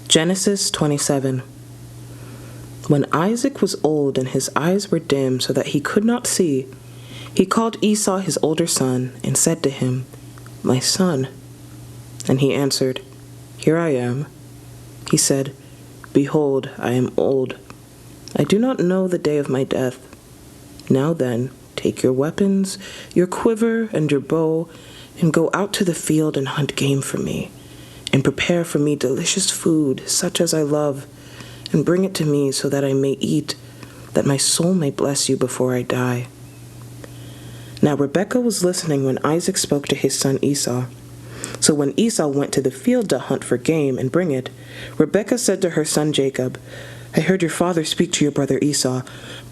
Genesis 27. When Isaac was old and his eyes were dim so that he could not see, he called Esau his older son and said to him, "My son." And he answered, "Here I am." He said, "Behold, I am old. I do not know the day of my death. Now then, take your weapons, your quiver and your bow, and go out to the field and hunt game for me, and prepare for me delicious food, such as I love, and bring it to me so that I may eat, that my soul may bless you before I die." Now Rebekah was listening when Isaac spoke to his son Esau. So when Esau went to the field to hunt for game and bring it, Rebekah said to her son Jacob, "I heard your father speak to your brother Esau.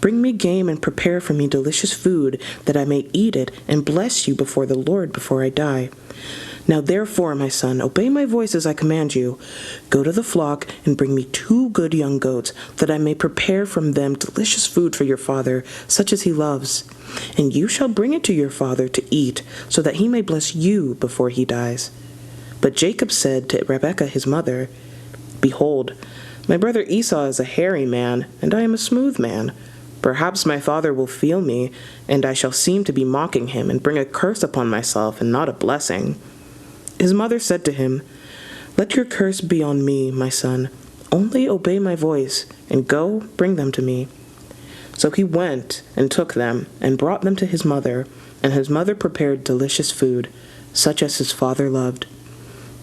Bring me game and prepare for me delicious food, that I may eat it and bless you before the Lord before I die. Now therefore, my son, obey my voice as I command you. Go to the flock and bring me 2 good young goats, that I may prepare from them delicious food for your father, such as he loves. And you shall bring it to your father to eat, so that he may bless you before he dies." But Jacob said to Rebekah his mother, "Behold, my brother Esau is a hairy man, and I am a smooth man. Perhaps my father will feel me, and I shall seem to be mocking him, and bring a curse upon myself, and not a blessing." His mother said to him, "Let your curse be on me, my son. Only obey my voice, and go, bring them to me." So he went and took them, and brought them to his mother, and his mother prepared delicious food, such as his father loved.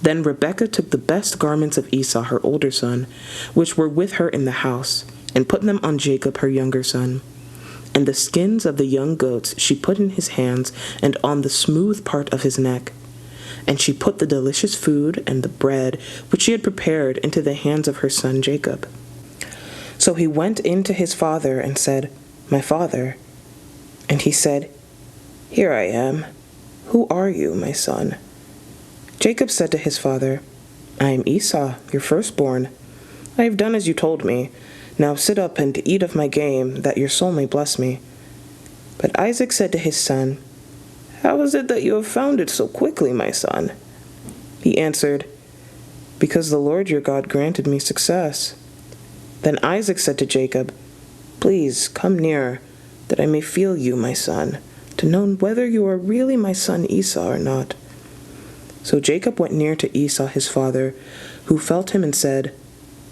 Then Rebekah took the best garments of Esau her older son, which were with her in the house, and put them on Jacob her younger son. And the skins of the young goats she put in his hands, and on the smooth part of his neck. And she put the delicious food and the bread which she had prepared into the hands of her son Jacob. So he went in to his father and said, "My father." And he said, "Here I am. Who are you, my son?" Jacob said to his father, "I am Esau, your firstborn. I have done as you told me. Now sit up and eat of my game, that your soul may bless me." But Isaac said to his son, "How is it that you have found it so quickly, my son?" He answered, "Because the Lord your God granted me success." Then Isaac said to Jacob, "Please come near, that I may feel you, my son, to know whether you are really my son Esau or not." So Jacob went near to Esau his father, who felt him and said,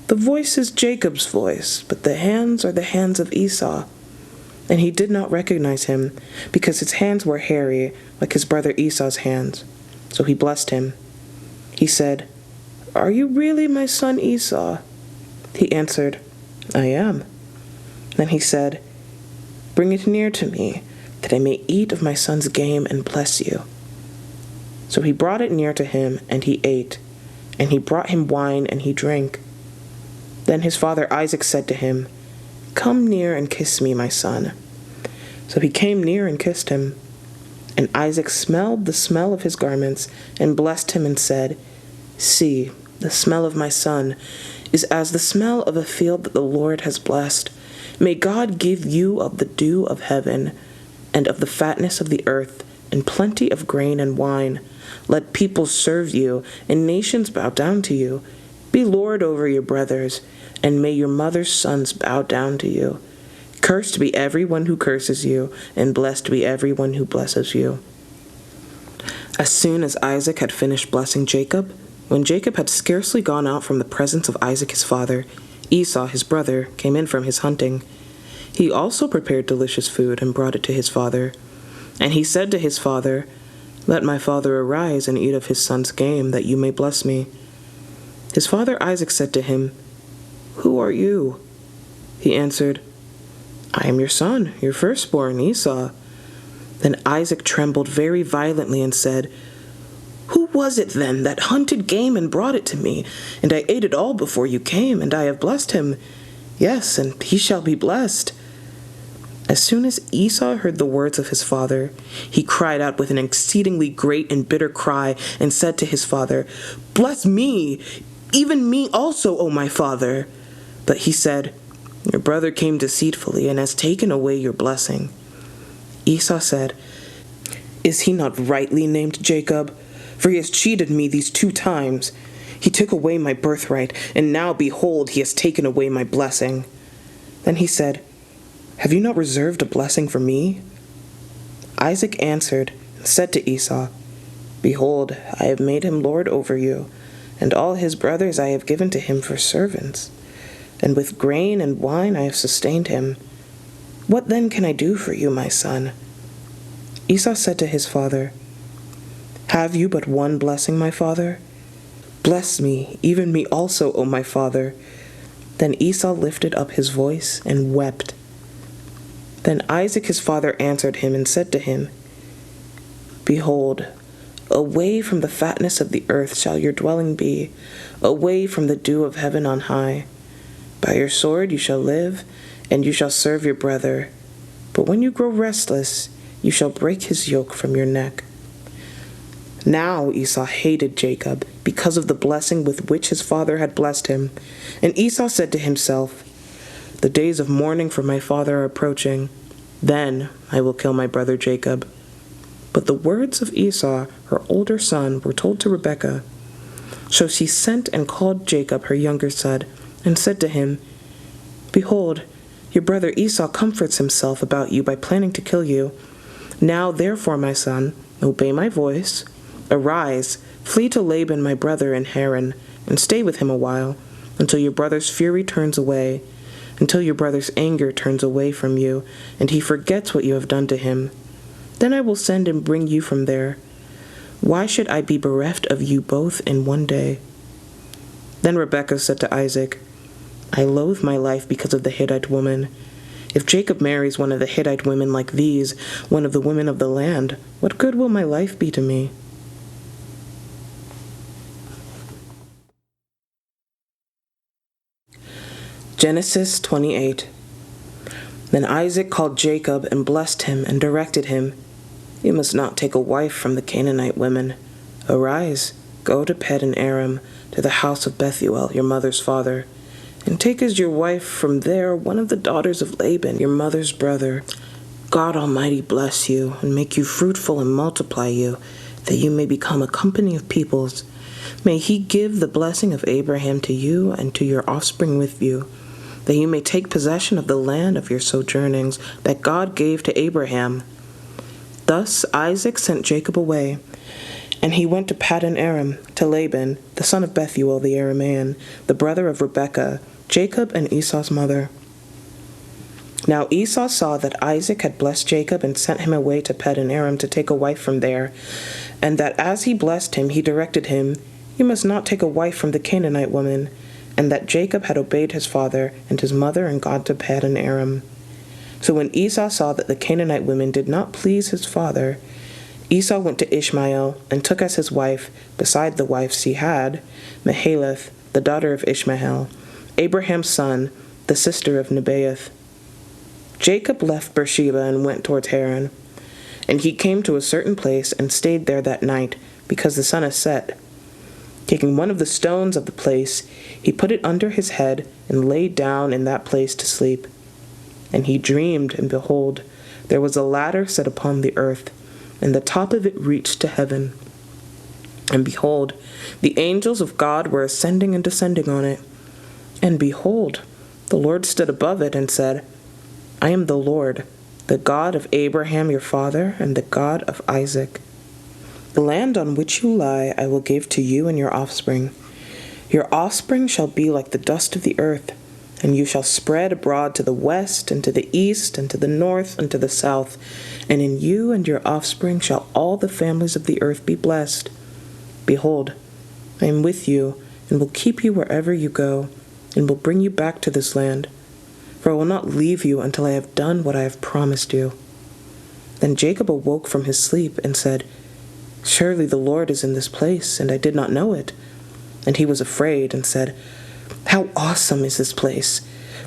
"The voice is Jacob's voice, but the hands are the hands of Esau." And he did not recognize him, because his hands were hairy, like his brother Esau's hands. So he blessed him. He said, "Are you really my son Esau?" He answered, "I am." Then he said, "Bring it near to me, that I may eat of my son's game and bless you." So he brought it near to him, and he ate. And he brought him wine, and he drank. Then his father Isaac said to him, "Come near and kiss me, my son." So he came near and kissed him. And Isaac smelled the smell of his garments, and blessed him and said, "See, the smell of my son is as the smell of a field that the Lord has blessed. May God give you of the dew of heaven, and of the fatness of the earth, and plenty of grain and wine. Let peoples serve you, and nations bow down to you. Be lord over your brothers, and may your mother's sons bow down to you. Cursed be everyone who curses you, and blessed be everyone who blesses you." As soon as Isaac had finished blessing Jacob, when Jacob had scarcely gone out from the presence of Isaac his father, Esau his brother came in from his hunting. He also prepared delicious food and brought it to his father. And he said to his father, "Let my father arise and eat of his son's game, that you may bless me." His father Isaac said to him, "Who are you?" He answered, "I am your son, your firstborn, Esau." Then Isaac trembled very violently and said, "Who was it then that hunted game and brought it to me? And I ate it all before you came, and I have blessed him. Yes, and he shall be blessed." As soon as Esau heard the words of his father, he cried out with an exceedingly great and bitter cry, and said to his father, "Bless me, even me also, O my father." But he said, "Your brother came deceitfully, and has taken away your blessing." Esau said, "Is he not rightly named Jacob? For he has cheated me these 2 times. He took away my birthright, and now, behold, he has taken away my blessing." Then he said, "Have you not reserved a blessing for me?" Isaac answered and said to Esau, "Behold, I have made him lord over you, and all his brothers I have given to him for servants, and with grain and wine I have sustained him. What then can I do for you, my son?" Esau said to his father, "Have you but one blessing, my father? Bless me, even me also, O my father." Then Esau lifted up his voice and wept. Then Isaac his father answered him and said to him, "Behold, away from the fatness of the earth shall your dwelling be, away from the dew of heaven on high. By your sword you shall live, and you shall serve your brother. But when you grow restless, you shall break his yoke from your neck." Now Esau hated Jacob because of the blessing with which his father had blessed him. And Esau said to himself, "The days of mourning for my father are approaching. Then I will kill my brother Jacob." But the words of Esau, her older son, were told to Rebekah. So she sent and called Jacob, her younger son, and said to him, "Behold, your brother Esau comforts himself about you by planning to kill you. Now therefore, my son, obey my voice. Arise, flee to Laban my brother in Haran, and stay with him a while, until your brother's fury turns away, until your brother's anger turns away from you, and he forgets what you have done to him. Then I will send and bring you from there. Why should I be bereft of you both in one day?" Then Rebekah said to Isaac, "I loathe my life because of the Hittite woman. If Jacob marries one of the Hittite women like these, one of the women of the land, what good will my life be to me?" Genesis 28. Then Isaac called Jacob and blessed him and directed him, "You must not take a wife from the Canaanite women. Arise, go to Paddan Aram, to the house of Bethuel, your mother's father, and take as your wife from there one of the daughters of Laban, your mother's brother. God Almighty bless you, and make you fruitful and multiply you, that you may become a company of peoples. May he give the blessing of Abraham to you and to your offspring with you, that you may take possession of the land of your sojournings that God gave to Abraham." Thus Isaac sent Jacob away, and he went to Paddan Aram, to Laban, the son of Bethuel the Aramean, the brother of Rebekah, Jacob and Esau's mother. Now Esau saw that Isaac had blessed Jacob and sent him away to Paddan Aram to take a wife from there, and that as he blessed him, he directed him, "You must not take a wife from the Canaanite woman," and that Jacob had obeyed his father and his mother and gone to Paddan Aram. So when Esau saw that the Canaanite women did not please his father, Esau went to Ishmael and took as his wife, beside the wives he had, Mahalath, the daughter of Ishmael, Abraham's son, the sister of Nebaioth. Jacob left Beersheba and went towards Haran. And he came to a certain place and stayed there that night, because the sun had set. Taking one of the stones of the place, he put it under his head and lay down in that place to sleep. And he dreamed, and behold, there was a ladder set upon the earth, and the top of it reached to heaven. And behold, the angels of God were ascending and descending on it. And behold, the Lord stood above it and said, "I am the Lord, the God of Abraham your father, and the God of Isaac. The land on which you lie I will give to you and your offspring. Your offspring shall be like the dust of the earth, and you shall spread abroad to the west, and to the east, and to the north, and to the south. And in you and your offspring shall all the families of the earth be blessed. Behold, I am with you, and will keep you wherever you go, and will bring you back to this land. For I will not leave you until I have done what I have promised you." Then Jacob awoke from his sleep and said, "Surely the Lord is in this place, and I did not know it." And he was afraid and said, "How awesome is this place!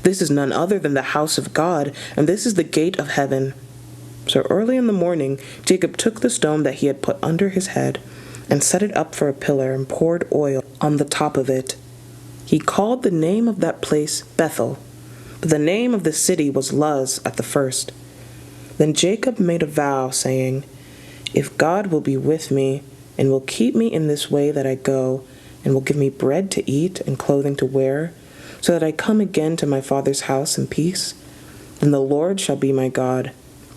This is none other than the house of God, and this is the gate of heaven." So early in the morning Jacob took the stone that he had put under his head, and set it up for a pillar, and poured oil on the top of it. He called the name of that place Bethel, but the name of the city was Luz at the first. Then Jacob made a vow, saying, "If God will be with me, and will keep me in this way that I go, and will give me bread to eat and clothing to wear, so that I come again to my father's house in peace, then the Lord shall be my God,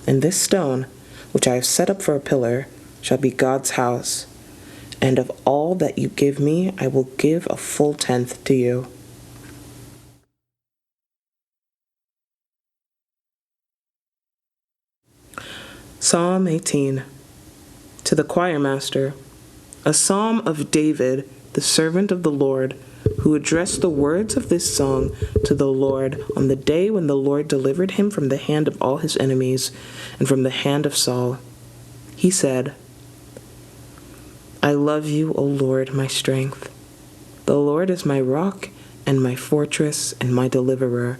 and this stone, which I have set up for a pillar, shall be God's house. And of all that you give me, I will give a full tenth to you. Psalm 18. To the choir master, a psalm of David, the servant of the Lord, who addressed the words of this song to the Lord on the day when the Lord delivered him from the hand of all his enemies and from the hand of Saul. He said, I love you, O Lord, my strength. The Lord is my rock and my fortress and my deliverer,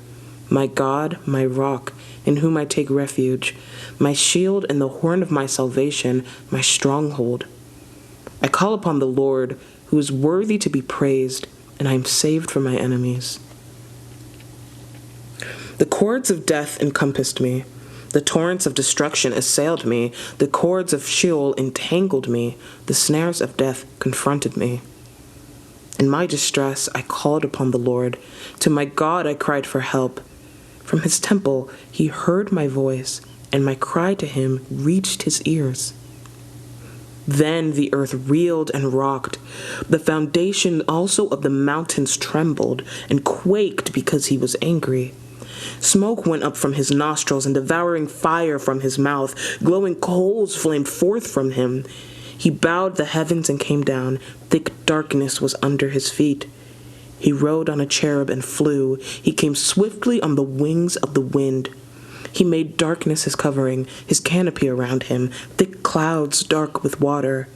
my God, my rock, in whom I take refuge, my shield and the horn of my salvation, my stronghold. I call upon the Lord, who is worthy to be praised, and I am saved from my enemies. The cords of death encompassed me. The torrents of destruction assailed me. The cords of Sheol entangled me. The snares of death confronted me. In my distress, I called upon the Lord. To my God, I cried for help. From his temple, he heard my voice, and my cry to him reached his ears. Then the earth reeled and rocked. The foundation also of the mountains trembled and quaked because he was angry. Smoke went up from his nostrils and devouring fire from his mouth. Glowing coals flamed forth from him. He bowed the heavens and came down. Thick darkness was under his feet. He rode on a cherub and flew. He came swiftly on the wings of the wind. He made darkness his covering, his canopy around him, thick clouds dark with water.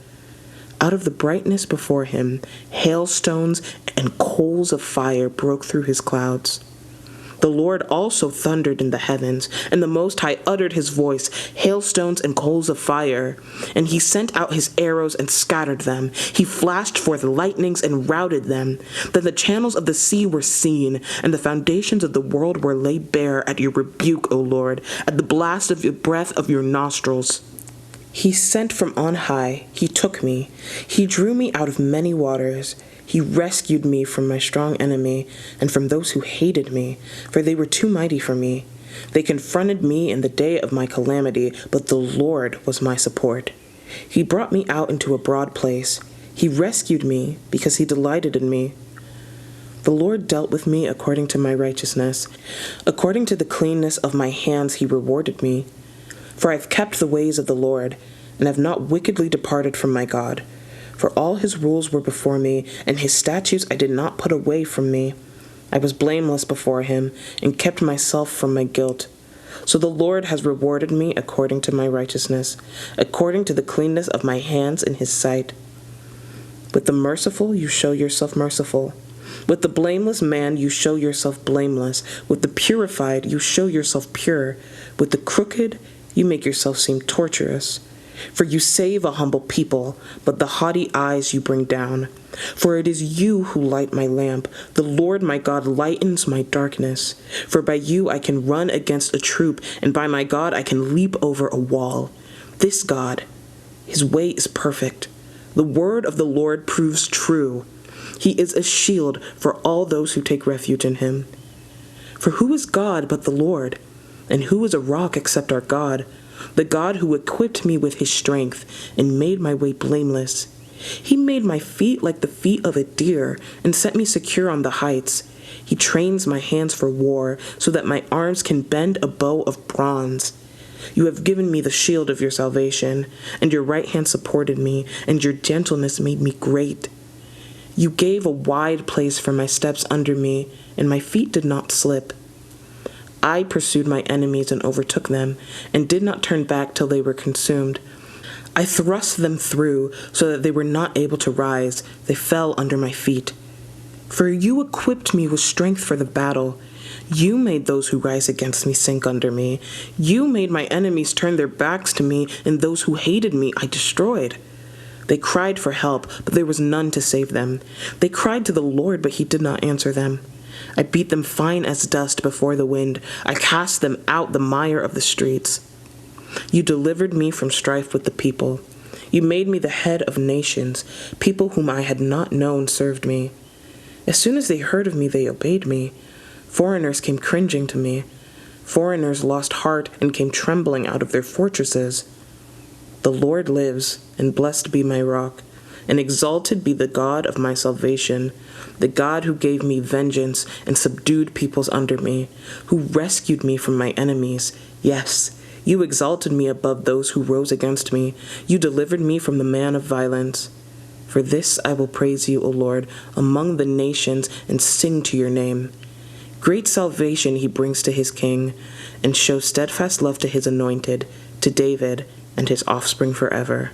Out of the brightness before him, hailstones and coals of fire broke through his clouds. The Lord also thundered in the heavens, and the Most High uttered his voice, hailstones and coals of fire. And he sent out his arrows and scattered them. He flashed forth lightnings and routed them. Then the channels of the sea were seen, and the foundations of the world were laid bare at your rebuke, O Lord, at the blast of the breath of your nostrils. He sent from on high, he took me. He drew me out of many waters. He rescued me from my strong enemy and from those who hated me, for they were too mighty for me. They confronted me in the day of my calamity, but the Lord was my support. He brought me out into a broad place. He rescued me because he delighted in me. The Lord dealt with me according to my righteousness. According to the cleanness of my hands he rewarded me. For I have kept the ways of the Lord, and have not wickedly departed from my God. For all his rules were before me, and his statutes I did not put away from me. I was blameless before him, and kept myself from my guilt. So the Lord has rewarded me according to my righteousness, according to the cleanness of my hands in his sight. With the merciful you show yourself merciful. With the blameless man you show yourself blameless. With the purified you show yourself pure. With the crooked you make yourself seem tortuous. For you save a humble people, but the haughty eyes you bring down. For it is you who light my lamp. The Lord my God lightens my darkness. For by you I can run against a troop, and by my God I can leap over a wall. This God, his way is perfect. The word of the Lord proves true. He is a shield for all those who take refuge in him. For who is God but the Lord? And who is a rock except our God? The God who equipped me with his strength and made my way blameless. He made my feet like the feet of a deer and set me secure on the heights. He trains my hands for war so that my arms can bend a bow of bronze. You have given me the shield of your salvation, and your right hand supported me, and your gentleness made me great. You gave a wide place for my steps under me, and my feet did not slip. I pursued my enemies and overtook them, and did not turn back till they were consumed. I thrust them through so that they were not able to rise. They fell under my feet. For you equipped me with strength for the battle. You made those who rise against me sink under me. You made my enemies turn their backs to me, and those who hated me I destroyed. They cried for help, but there was none to save them. They cried to the Lord, but he did not answer them. I beat them fine as dust before the wind. I cast them out the mire of the streets. You delivered me from strife with the people. You made me the head of nations. People whom I had not known served me. As soon as they heard of me, they obeyed me. Foreigners came cringing to me. Foreigners lost heart and came trembling out of their fortresses. The Lord lives, and blessed be my rock, and exalted be the God of my salvation, the God who gave me vengeance and subdued peoples under me, who rescued me from my enemies. Yes, you exalted me above those who rose against me. You delivered me from the man of violence. For this I will praise you, O Lord, among the nations, and sing to your name. Great salvation he brings to his king, and shows steadfast love to his anointed, to David and his offspring forever.